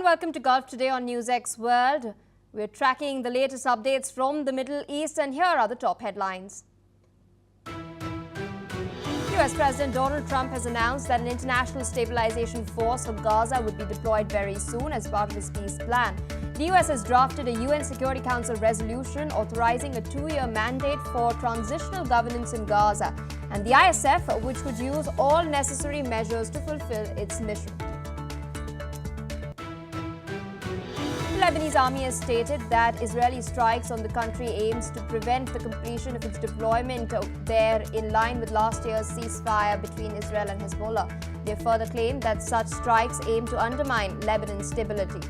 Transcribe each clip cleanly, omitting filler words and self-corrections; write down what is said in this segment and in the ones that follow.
welcome to Gulf Today on NewsX World. We're tracking the latest updates from the Middle East, and here are the top headlines. US President Donald Trump has announced that an international stabilization force for Gaza would be deployed very soon as part of his peace plan. The US has drafted a UN Security Council resolution authorizing a 2-year mandate for transitional governance in Gaza, and the ISF, which could use all necessary measures to fulfill its mission. The Lebanese Army has stated that Israeli strikes on the country aims to prevent the completion of its deployment there in line with last year's ceasefire between Israel and Hezbollah. They further claimed that such strikes aim to undermine Lebanon's stability.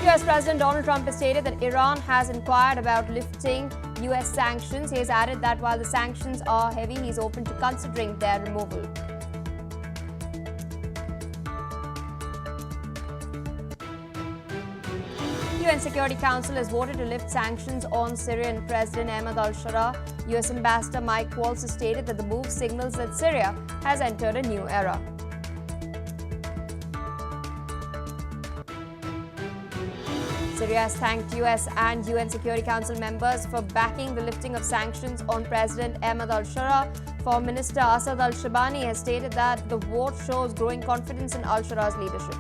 US President Donald Trump has stated that Iran has inquired about lifting US sanctions. He has added that while the sanctions are heavy, he is open to considering their removal. The UN Security Council has voted to lift sanctions on Syrian President Ahmad al-Shara. US Ambassador Mike Waltz has stated that the move signals that Syria has entered a new era. Syria has thanked US and UN Security Council members for backing the lifting of sanctions on President Ahmad al-Shara. Foreign Minister Asad al-Shabani has stated that the vote shows growing confidence in al-Shara's leadership.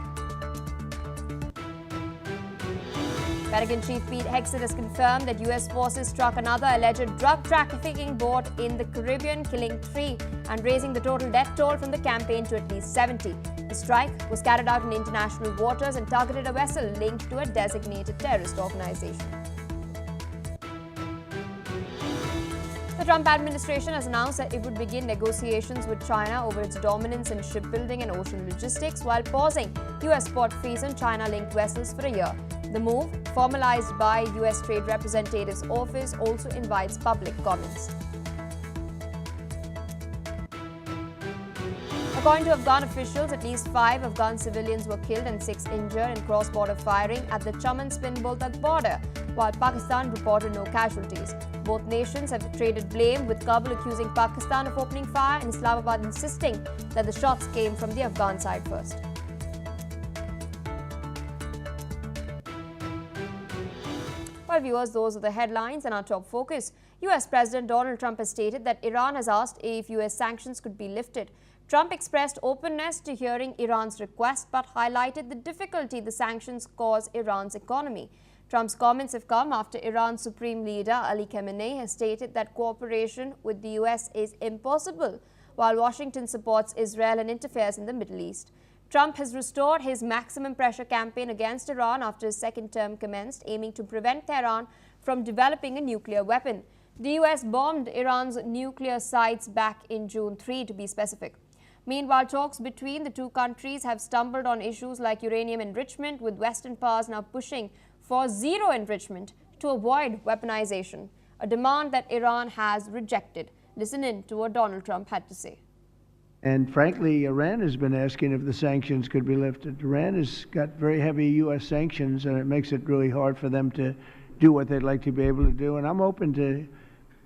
Pentagon Chief Pete Hegseth has confirmed that US forces struck another alleged drug trafficking boat in the Caribbean, killing 3 and raising the total death toll from the campaign to at least 70. The strike was carried out in international waters and targeted a vessel linked to a designated terrorist organization. The Trump administration has announced that it would begin negotiations with China over its dominance in shipbuilding and ocean logistics while pausing US port fees on China-linked vessels for a year. The move, formalized by US Trade Representative's office, also invites public comments. According to Afghan officials, at least 5 Afghan civilians were killed and 6 injured in cross-border firing at the Chaman-Spin-Boltak border, while Pakistan reported no casualties. Both nations have traded blame, with Kabul accusing Pakistan of opening fire and Islamabad insisting that the shots came from the Afghan side first. Well, viewers, those are the headlines and our top focus. US President Donald Trump has stated that Iran has asked if US sanctions could be lifted. Trump expressed openness to hearing Iran's request but highlighted the difficulty the sanctions cause Iran's economy. Trump's comments have come after Iran's Supreme Leader Ali Khamenei has stated that cooperation with the US is impossible, while Washington supports Israel and interferes in the Middle East. Trump has restored his maximum pressure campaign against Iran after his second term commenced, aiming to prevent Tehran from developing a nuclear weapon. The US bombed Iran's nuclear sites back in June 3, to be specific. Meanwhile, talks between the two countries have stumbled on issues like uranium enrichment, with Western powers now pushing for zero enrichment to avoid weaponization, a demand that Iran has rejected. Listen in to what Donald Trump had to say. And frankly, Iran has been asking if the sanctions could be lifted. Iran has got very heavy U.S. sanctions, and it makes it really hard for them to do what they'd like to be able to do. And I'm open to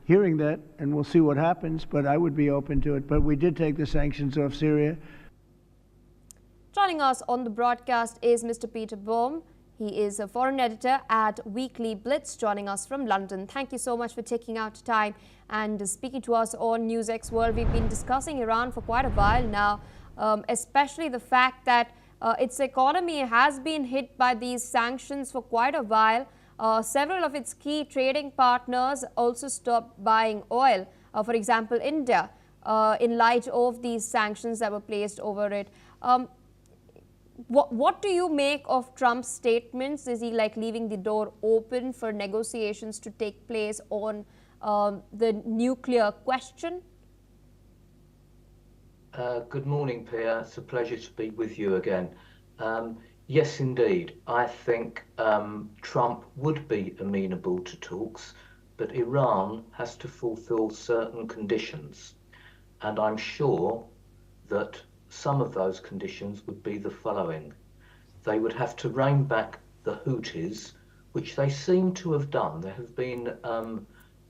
hearing that, and we'll see what happens, but I would be open to it. But we did take the sanctions off Syria. Joining us on the broadcast is Mr. Peter Bohm. He is a foreign editor at Weekly Blitz, joining us from London. Thank you so much for taking out time and speaking to us on NewsX World. We've been discussing Iran for quite a while now, especially the fact that its economy has been hit by these sanctions for quite a while. Several of its key trading partners also stopped buying oil, for example, India, in light of these sanctions that were placed over it. What do you make of Trump's statements? Is he like leaving the door open for negotiations to take place on the nuclear question? Good morning, Pia. It's a pleasure to be with you again. Yes, indeed. I think Trump would be amenable to talks, but Iran has to fulfill certain conditions. And I'm sure that some of those conditions would be the following. They would have to rein back the Houthis, which they seem to have done. There have been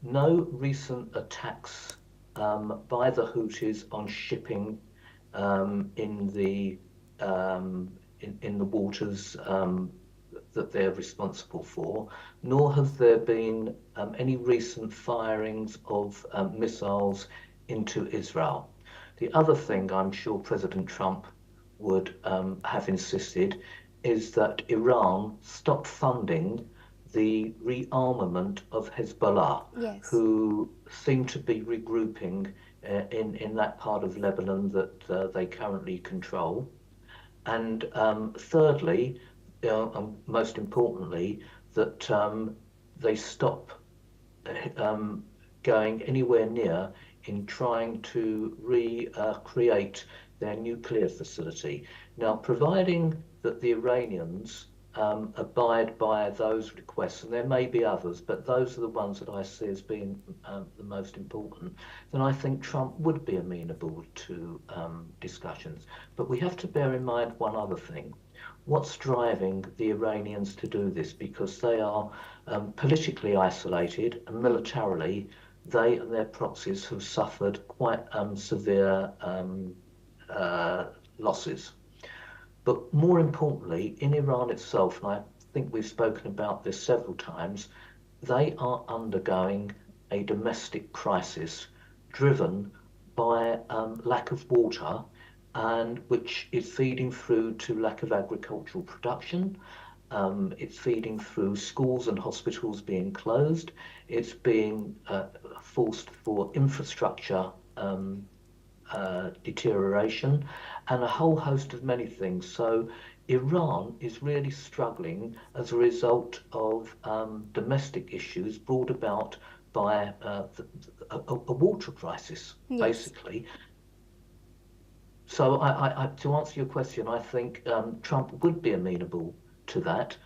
no recent attacks by the Houthis on shipping in the waters that they're responsible for, nor have there been any recent firings of missiles into Israel. The other thing I'm sure President Trump would have insisted is that Iran stop funding the rearmament of Hezbollah, Yes. who seem to be regrouping in that part of Lebanon that they currently control. And thirdly, most importantly, that they stop going anywhere near in trying to recreate their nuclear facility. Now, providing that the Iranians abide by those requests, and there may be others, but those are the ones that I see as being the most important, then I think Trump would be amenable to discussions. But we have to bear in mind one other thing. What's driving the Iranians to do this? Because they are politically isolated, and militarily they and their proxies have suffered quite severe losses. But more importantly, in Iran itself, and I think we've spoken about this several times, they are undergoing a domestic crisis driven by lack of water, and which is feeding through to lack of agricultural production. It's feeding through schools and hospitals being closed. It's being forced for infrastructure deterioration, and a whole host of many things. So Iran is really struggling as a result of domestic issues brought about by a water crisis, Yes. basically. So to answer your question, I think Trump would be amenable to that,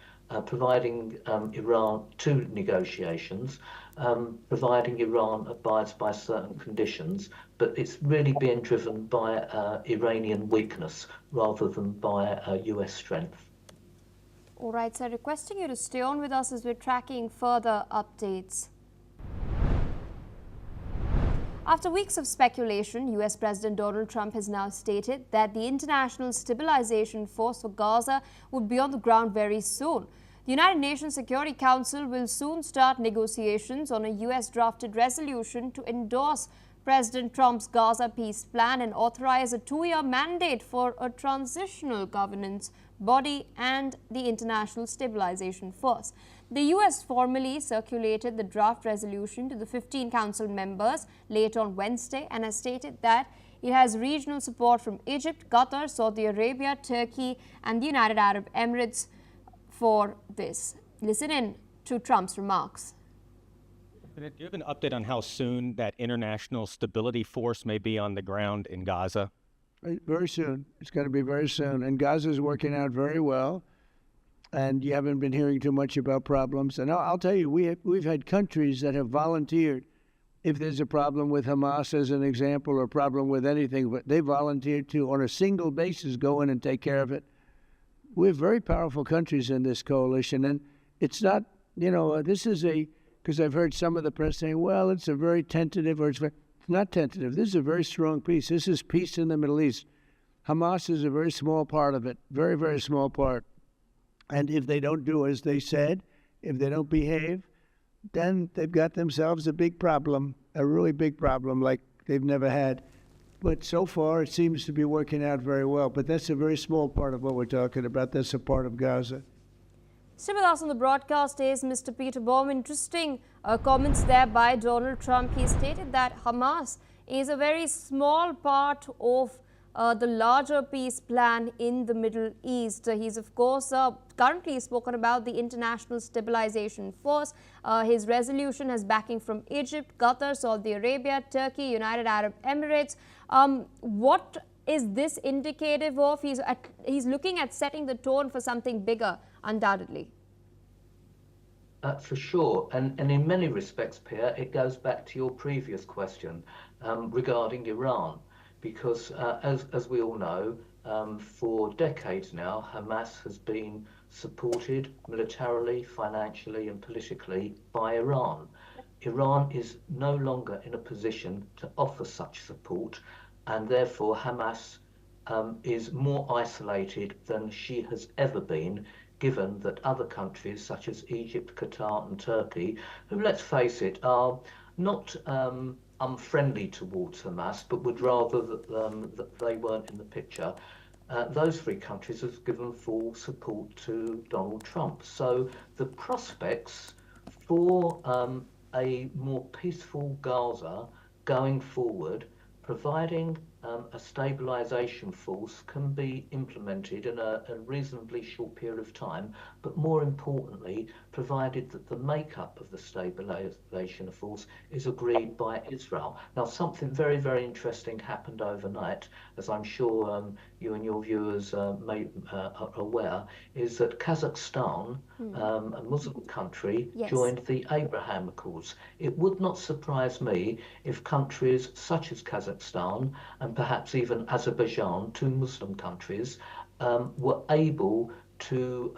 providing Iran to negotiations, providing Iran abides by certain conditions, but it's really being driven by Iranian weakness rather than by US strength. All right, so requesting you to stay on with us as we're tracking further updates. After weeks of speculation, US President Donald Trump has now stated that the International Stabilization Force for Gaza would be on the ground very soon. The United Nations Security Council will soon start negotiations on a US-drafted resolution to endorse President Trump's Gaza peace plan and authorize a 2-year mandate for a transitional governance body and the International Stabilization Force. The US formally circulated the draft resolution to the 15 council members late on Wednesday and has stated that it has regional support from Egypt, Qatar, Saudi Arabia, Turkey and the United Arab Emirates for this. Listen in to Trump's remarks. Do you have an update on how soon that international stability force may be on the ground in Gaza? Very soon. It's going to be very soon. And Gaza is working out very well. And you haven't been hearing too much about problems. And I'll tell you, we've had countries that have volunteered. If there's a problem with Hamas, as an example, or a problem with anything, but they volunteered to, on a single basis, go in and take care of it. We have very powerful countries in this coalition. And it's not, this is because I've heard some of the press saying, well, it's a very tentative, or it's not tentative. This is a very strong peace. This is peace in the Middle East. Hamas is a very small part of it, very, very small part. And if they don't do as they said, if they don't behave, then they've got themselves a big problem, a really big problem like they've never had. But so far, it seems to be working out very well. But that's a very small part of what we're talking about. That's a part of Gaza. Still with us on the broadcast is Mr. Peter Baum. Interesting comments there by Donald Trump. He stated that Hamas is a very small part of the larger peace plan in the Middle East. He's, of course, currently spoken about the International Stabilization Force. His resolution has backing from Egypt, Qatar, Saudi Arabia, Turkey, United Arab Emirates. What is this indicative of? He's looking at setting the tone for something bigger, undoubtedly. For sure. And in many respects, Pierre, it goes back to your previous question regarding Iran. Because as we all know, for decades now, Hamas has been supported militarily, financially and politically by Iran. Iran is no longer in a position to offer such support, and therefore Hamas is more isolated than she has ever been, given that other countries such as Egypt, Qatar and Turkey, who, let's face it, are not unfriendly towards Hamas, but would rather that they weren't in the picture. Those three countries have given full support to Donald Trump. So the prospects for a more peaceful Gaza going forward, providing a stabilisation force can be implemented in a reasonably short period of time, but more importantly, provided that the makeup of the stabilisation force is agreed by Israel. Now, something very, very interesting happened overnight, as I'm sure you and your viewers are aware, is that Kazakhstan, a Muslim country, Yes. joined the Abraham Accords. It would not surprise me if countries such as Kazakhstan and perhaps even Azerbaijan, two Muslim countries, were able to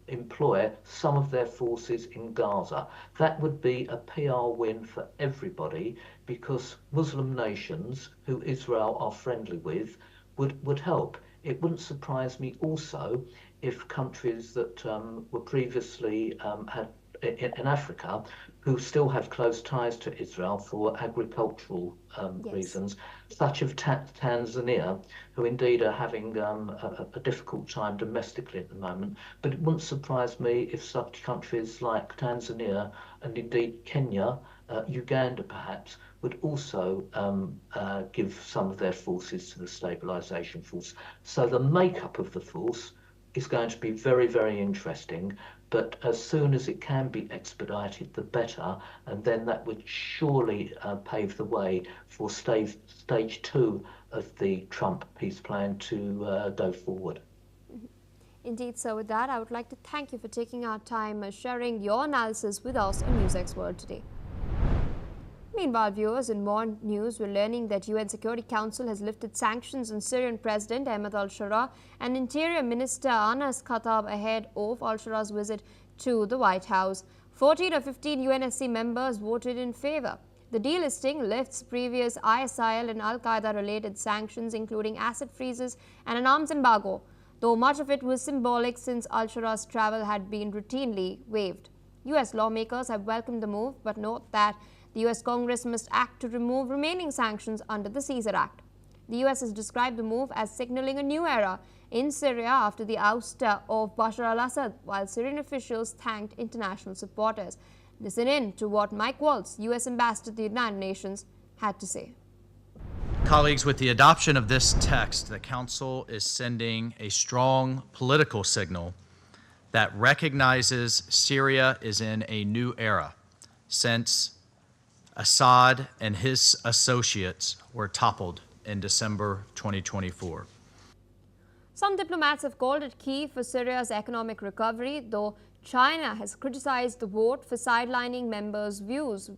employ some of their forces in Gaza. That would be a PR win for everybody, because Muslim nations who Israel are friendly with would help. It wouldn't surprise me also if countries that were previously had in Africa, who still have close ties to Israel for agricultural Yes. reasons, such as Tanzania, who indeed are having a difficult time domestically at the moment. But it wouldn't surprise me if such countries like Tanzania and indeed Kenya, Uganda perhaps, would also give some of their forces to the stabilisation force. So the makeup of the force is going to be very, very interesting, but as soon as it can be expedited, the better, and then that would surely pave the way for stage 2 of the Trump peace plan to go forward. Indeed, so with that, I would like to thank you for taking our time sharing your analysis with us on NewsX World today. Meanwhile, viewers, in more news, we're learning that UN Security Council has lifted sanctions on Syrian President Ahmed al-Sharaa and Interior Minister Anas Khattab ahead of al-Shara's visit to the White House. 14 of 15 UNSC members voted in favor. The delisting lifts previous ISIL and al-Qaeda related sanctions, including asset freezes and an arms embargo, though much of it was symbolic since al-Shara's travel had been routinely waived. US lawmakers have welcomed the move, but note that the US Congress must act to remove remaining sanctions under the Caesar Act. The US has described the move as signaling a new era in Syria after the ouster of Bashar al-Assad, while Syrian officials thanked international supporters. Listen in to what Mike Waltz, US Ambassador to the United Nations, had to say. Colleagues, with the adoption of this text, the Council is sending a strong political signal that recognizes Syria is in a new era since Assad and his associates were toppled in December 2024. Some diplomats have called it key for Syria's economic recovery, though China has criticized the vote for sidelining members' views.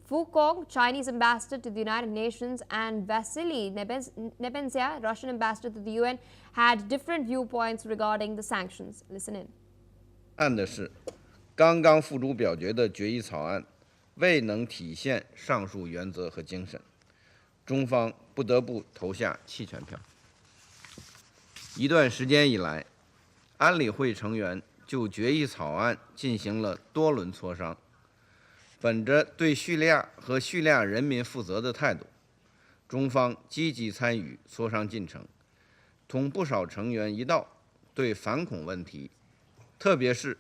Fu Kong, Chinese ambassador to the United Nations, and Vasily Nebenzia, Russian ambassador to the UN, had different viewpoints regarding the sanctions. Listen in. 案的是，刚刚付诸表决的决议草案未能体现上述原则和精神，中方不得不投下弃权票。一段时间以来，安理会成员就决议草案进行了多轮磋商，本着对叙利亚和叙利亚人民负责的态度，中方积极参与磋商进程，同不少成员一道对反恐问题，特别是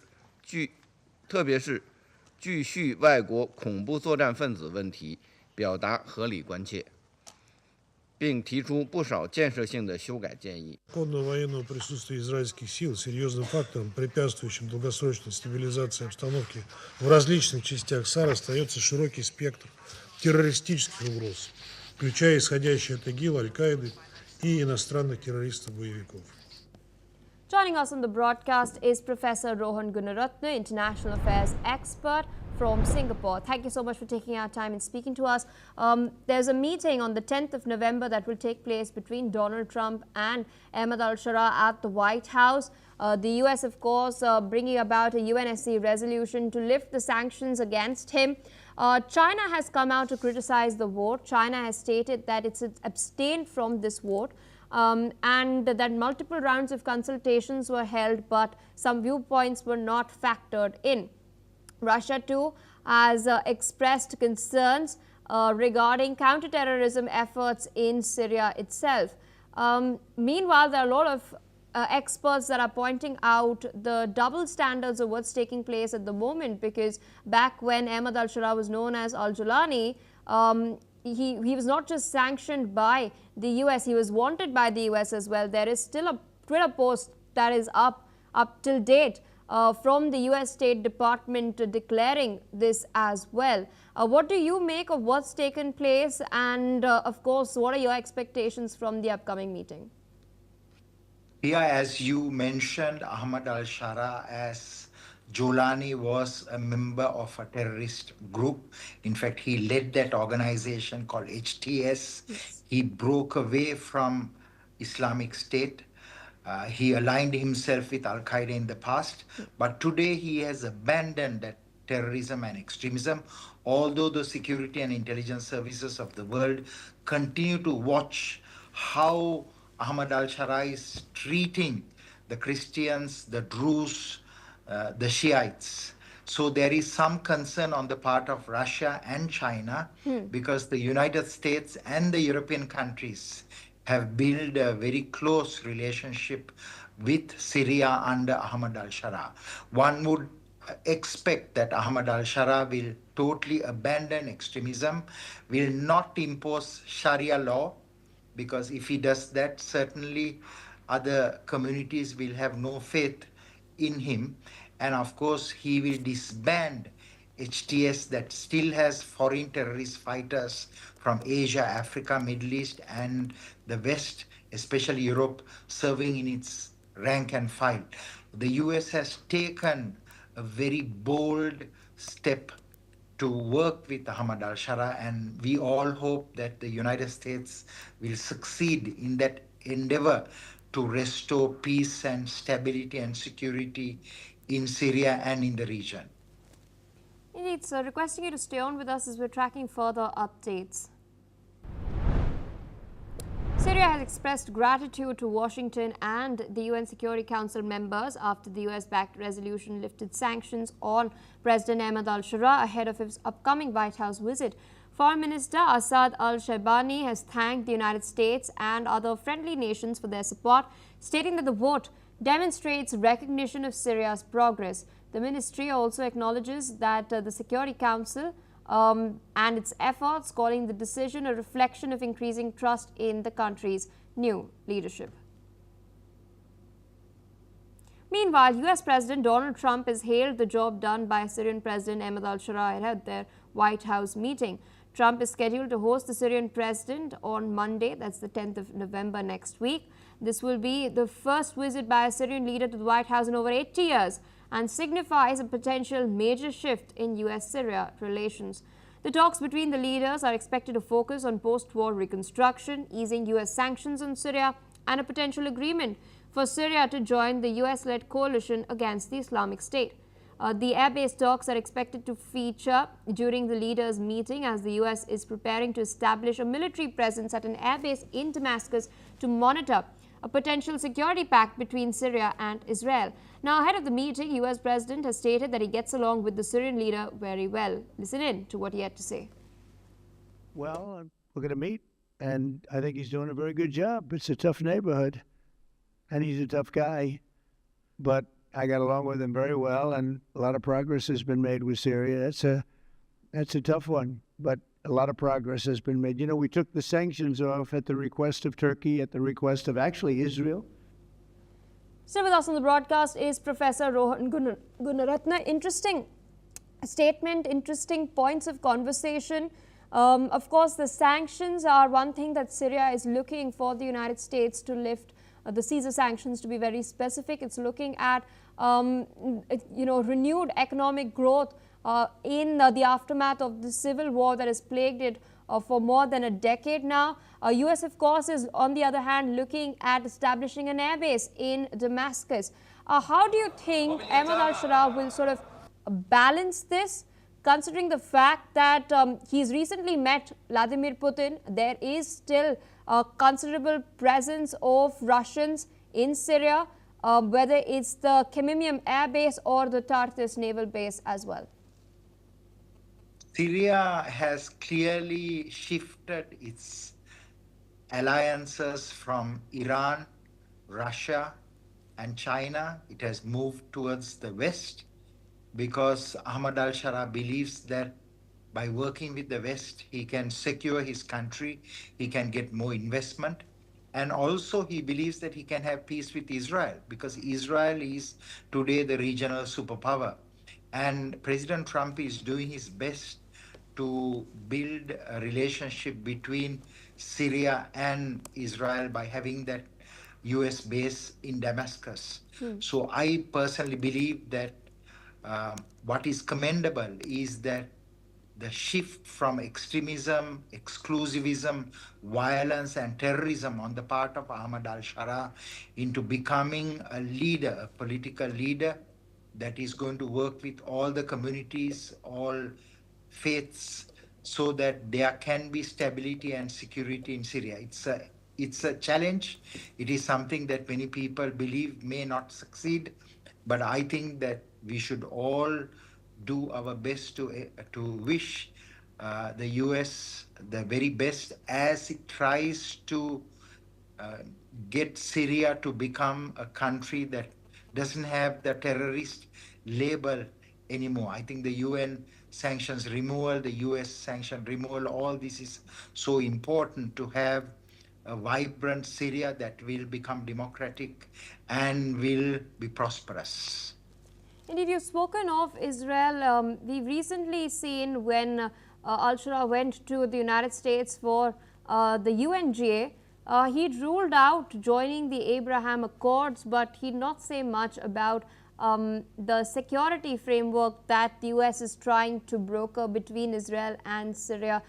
继续外国恐怖作战分子问题表达合理关切，并提出不少建设性的修改建议。 военного присутствия израильских сил серьезным фактором, препятствующим долгосрочной стабилизации обстановки в различных частях САР, остается широкий спектр террористических угроз, включая исходящие от ИГИЛ, Аль-Каиды и иностранных террористов-боевиков. Joining us on the broadcast is Professor Rohan Gunaratne, International Affairs expert from Singapore. Thank you so much for taking our time and speaking to us. There's a meeting on the 10th of November that will take place between Donald Trump and Ahmed al-Sharaa at the White House. The US, of course, bringing about a UNSC resolution to lift the sanctions against him. China has come out to criticize the vote. China has stated that it's abstained from this vote. and that multiple rounds of consultations were held, but some viewpoints were not factored in. Russia too has expressed concerns regarding counterterrorism efforts in Syria itself. Meanwhile, there are a lot of experts that are pointing out the double standards of what's taking place at the moment, because back when Ahmad al-Sharaa was known as al-Julani, he was not just sanctioned by the US, he was wanted by the US as well. There is still a Twitter post that is up till date from the US State Department declaring this as well. What do you make of what's taken place, and of course, what are your expectations from the upcoming meeting? Yeah, as you mentioned, Ahmad al-Sharaa as Jolani was a member of a terrorist group. In fact, he led that organization called HTS. Yes. He broke away from Islamic State. He aligned himself with Al-Qaeda in the past, but today he has abandoned that terrorism and extremism, although the security and intelligence services of the world continue to watch how Ahmad al-Sharaa is treating the Christians, the Druze, the Shiites. So there is some concern on the part of Russia and China because the United States and the European countries have built a very close relationship with Syria under Ahmad al-Sharaa. One would expect that Ahmad al-Sharaa will totally abandon extremism, will not impose Sharia law, because if he does that, certainly other communities will have no faith in him. And of course, he will disband HTS that still has foreign terrorist fighters from Asia, Africa, Middle East, and the West, especially Europe, serving in its rank and file. The US has taken a very bold step to work with Ahmad al-Sharaa, and we all hope that the United States will succeed in that endeavor to restore peace and stability and security in Syria and in the region. Indeed, sir. Requesting you to stay on with us as we're tracking further updates. Syria has expressed gratitude to Washington and the UN Security Council members after the US-backed resolution lifted sanctions on President Ahmad al-Sharaa ahead of his upcoming White House visit. Foreign Minister Asad al-Shaibani has thanked the United States and other friendly nations for their support, stating that the vote demonstrates recognition of Syria's progress. The ministry also acknowledges that the Security Council and its efforts, calling the decision a reflection of increasing trust in the country's new leadership. Meanwhile, US President Donald Trump has hailed the job done by Syrian President Ahmad al-Sharaa ahead of their White House meeting. Trump is scheduled to host the Syrian president on Monday, that's the 10th of November next week. This will be the first visit by a Syrian leader to the White House in over 80 years and signifies a potential major shift in US-Syria relations. The talks between the leaders are expected to focus on post-war reconstruction, easing US sanctions on Syria, and a potential agreement for Syria to join the US-led coalition against the Islamic State. The air-based talks are expected to feature during the leaders' meeting as the US is preparing to establish a military presence at an airbase in Damascus to monitor a potential security pact between Syria and Israel. Now, ahead of the meeting, US President has stated that he gets along with the Syrian leader very well. Listen in to what he had to say. Well, we're going to meet, and I think he's doing a very good job. It's a tough neighborhood, and he's a tough guy, but I got along with him very well, and a lot of progress has been made with Syria. That's a tough one, but a lot of progress has been made. You know, we took the sanctions off at the request of Turkey, at the request of actually Israel. Still with us on the broadcast is Professor Rohan Gunaratne. Interesting statement, interesting points of conversation. Of course, the sanctions are one thing that Syria is looking for the United States to lift. The Caesar sanctions, to be very specific, it's looking at renewed economic growth in the aftermath of the civil war that has plagued it for more than a decade now. US, of course, is on the other hand looking at establishing an airbase in Damascus. How do you think Ahmad al-Sharaa will sort of balance this considering the fact that he's recently met Vladimir Putin, there is still a considerable presence of Russians in Syria, whether it's the Khmeimim air base or the Tartus naval base as well? Syria has clearly shifted its alliances from Iran, Russia, and China. It has moved towards the West because Ahmad al-Shara believes that by working with the West, he can secure his country, he can get more investment, and also he believes that he can have peace with Israel because Israel is today the regional superpower. And President Trump is doing his best to build a relationship between Syria and Israel by having that US base in Damascus. So I personally believe that what is commendable is that the shift from extremism, exclusivism, violence, and terrorism on the part of Ahmad al-Shara into becoming a leader, a political leader that is going to work with all the communities, all faiths, so that there can be stability and security in Syria. It's a challenge. It is something that many people believe may not succeed, but I think that we should all do our best to wish the US the very best as it tries to get Syria to become a country that doesn't have the terrorist label anymore. I think the UN sanctions removal, the US sanction removal, all this is so important to have a vibrant Syria that will become democratic and will be prosperous. Indeed, you've spoken of Israel. We've recently seen when al-Shara went to the United States for the UNGA, he'd ruled out joining the Abraham Accords, but he'd not say much about the security framework that the US is trying to broker between Israel and Syria.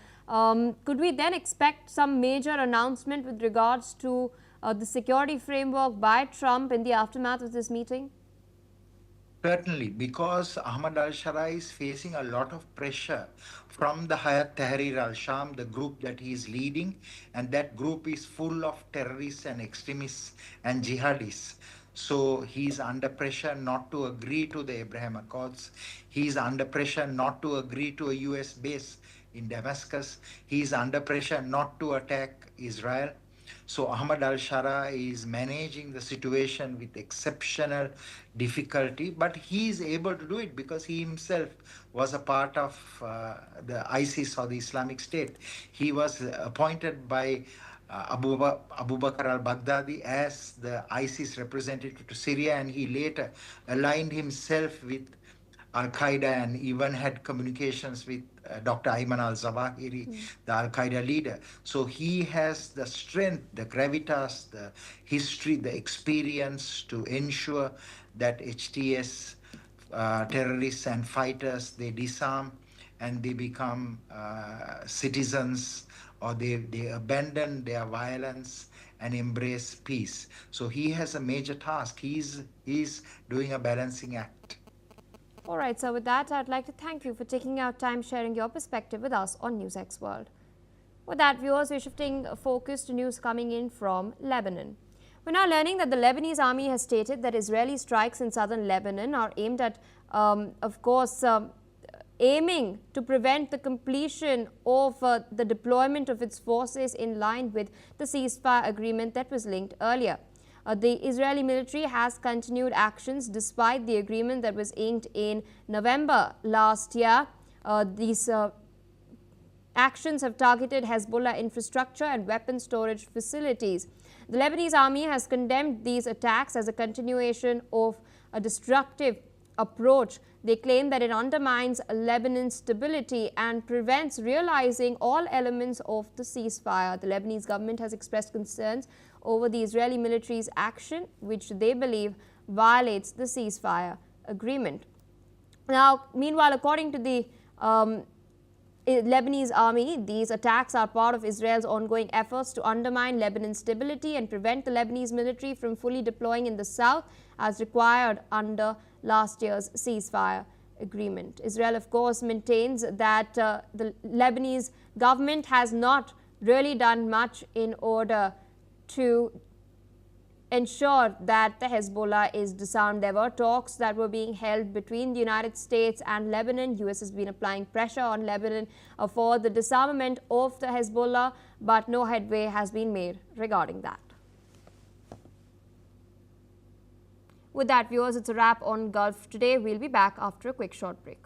Could we then expect some major announcement with regards to the security framework by Trump in the aftermath of this meeting? Certainly, because Ahmad al-Shara is facing a lot of pressure from the Hayat Tahrir al-Sham, the group that he is leading, and that group is full of terrorists and extremists and jihadists. So he's under pressure not to agree to the Abraham Accords. He's under pressure not to agree to a US base in Damascus. He's under pressure not to attack Israel. So Ahmad al-Shara is managing the situation with exceptional difficulty, but he is able to do it because he himself was a part of the ISIS or the Islamic State. He was appointed by Abu Bakr al-Baghdadi as the ISIS representative to Syria, and he later aligned himself with Al-Qaeda and even had communications with Dr. Ayman al-Zawahiri, the Al-Qaeda leader. So he has the strength, the gravitas, the history, the experience to ensure that HTS terrorists and fighters, they disarm and they become citizens, or they abandon their violence and embrace peace. So he has a major task. He's doing a balancing act. All right, so with that, I'd like to thank you for taking out time sharing your perspective with us on NewsX World. With that, viewers, we're shifting focus to news coming in from Lebanon. We're now learning that the Lebanese Army has stated that Israeli strikes in southern Lebanon are aimed at, aiming to prevent the completion of the deployment of its forces in line with the ceasefire agreement that was linked earlier. The Israeli military has continued actions despite the agreement that was inked in November last year. These actions have targeted Hezbollah infrastructure and weapon storage facilities. The Lebanese army has condemned these attacks as a continuation of a destructive approach. They claim that it undermines Lebanon's stability and prevents realizing all elements of the ceasefire. The Lebanese government has expressed concerns over the Israeli military's action, which they believe violates the ceasefire agreement. Now, meanwhile, according to the Lebanese army, these attacks are part of Israel's ongoing efforts to undermine Lebanon's stability and prevent the Lebanese military from fully deploying in the south as required under last year's ceasefire agreement. Israel, of course, maintains that the Lebanese government has not really done much in order to ensure that the Hezbollah is disarmed. There were talks that were being held between the United States and Lebanon. US has been applying pressure on Lebanon for the disarmament of the Hezbollah, but no headway has been made regarding that. With that, viewers, it's a wrap on Gulf Today. We'll be back after a quick short break.